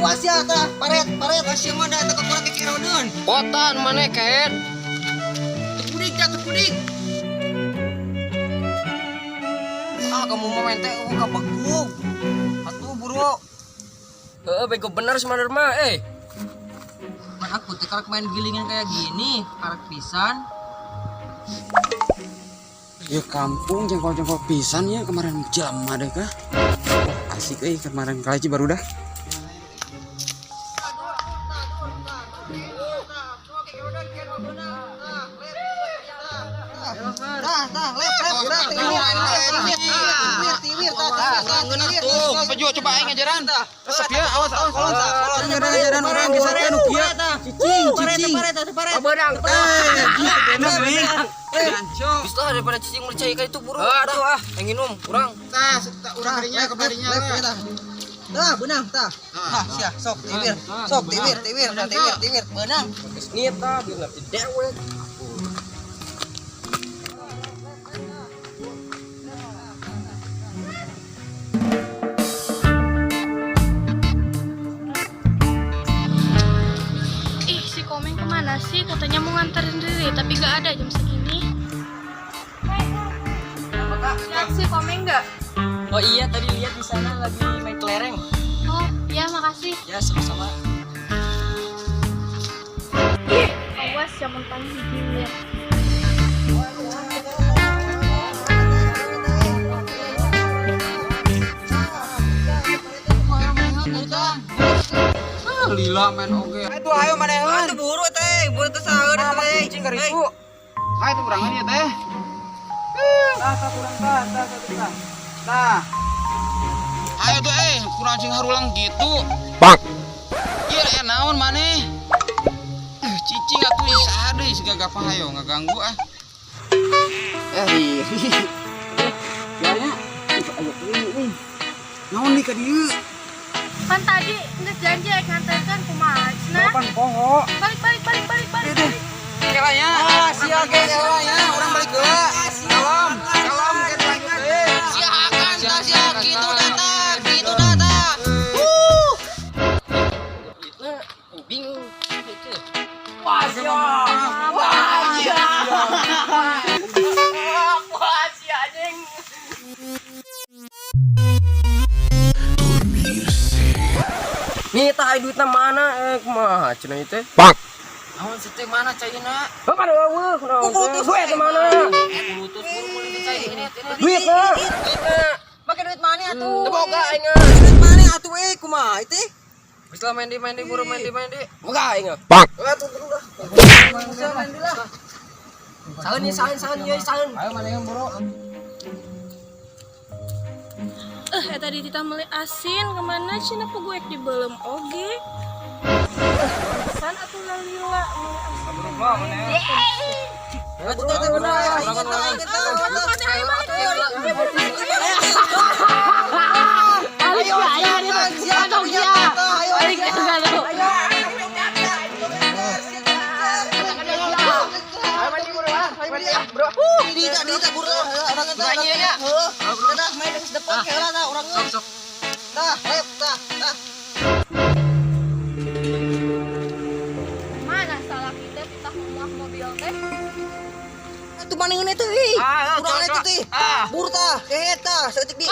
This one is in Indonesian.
awas ya tah, paret asih mah da teh kurang kekirodeun. Botan mana kaet. Tekudik dah tekudik. Kamu mau main teh ka bagug. Atuh buru. Bego bener sebenarnya mah Aku teh karek main gilingan kayak gini, karek pisan. Ya kampung jengkol-jengkol pisan ya kemarin jam ada kah? Asik kemarin kali baru dah. Coba aing ngajaran. Resep ya, awas kolon. Ngajaran orang bisa teh nu kieu. Cicing. Abadang. Bisa daripada cicing percaya kayak itu buruk. Aduh yang minum kurang. Tah, urang kadinya kebarinya we. Tah, benang tah. Nah, sia, sok tiwir. Sok tiwir, benang. Geus niat tah biar ngerti dewek. Ih, si Komeng kemana sih? Katanya mau nganterin Riri, tapi gak ada jam segini. Lihat si Komeng nggak? Oh iya tadi lihat di sana lagi main kelereng. Oh, ya makasih. Ya sama-sama. Ih, awas jangan panggil dia. Lila main oge. Itu ayo manehan. Itu buru teh saeur teh. Cicing ka ribu. Itu kurangan ya teh. Tah kurang tah. Tah. Ayo tuh kurang cing harulang gitu. Bang. Iya naon maneh? Cicing atuh isaha deui siga pahayo ngaganggu ah. Biarnya ayo ini. Naon nih ka dieu? Kan tadi nggak janji nganterkan kumaha cenah. Kapan poho? Balik. Kelanya. Sia ge kelanya, urang balik heula. Salam ke lanjut deui. Siakan tah sia gitu data. Bingung gitu. Nih tah duitna mana kumaha cenah ieu teh? Naon sih teh mana caina? Kada eueuh naon teh? Duit teh mana? Bluetooth boleh dicai ini. Duitna. Make duit mana atuh? Teu boga aing. Duit mana atuh kumaha teh? Geus lah main di buru main di. Boga aing. Atuh dulu dah. Main di lah. Saeun ye saeun. Ayo manehan buru. Tadi kita beli asin kemana cina peguek di belum oge. San atuh lalila beli asin. Atuh teh bener. Dita buru orang eta. Udah main geus depan heula tah urang. Tah, lep tah. Mana salah kita ngomong mobil teh? Atuh maningeun eta urang eta teh. Buru tah, hehet tah, saeutik di.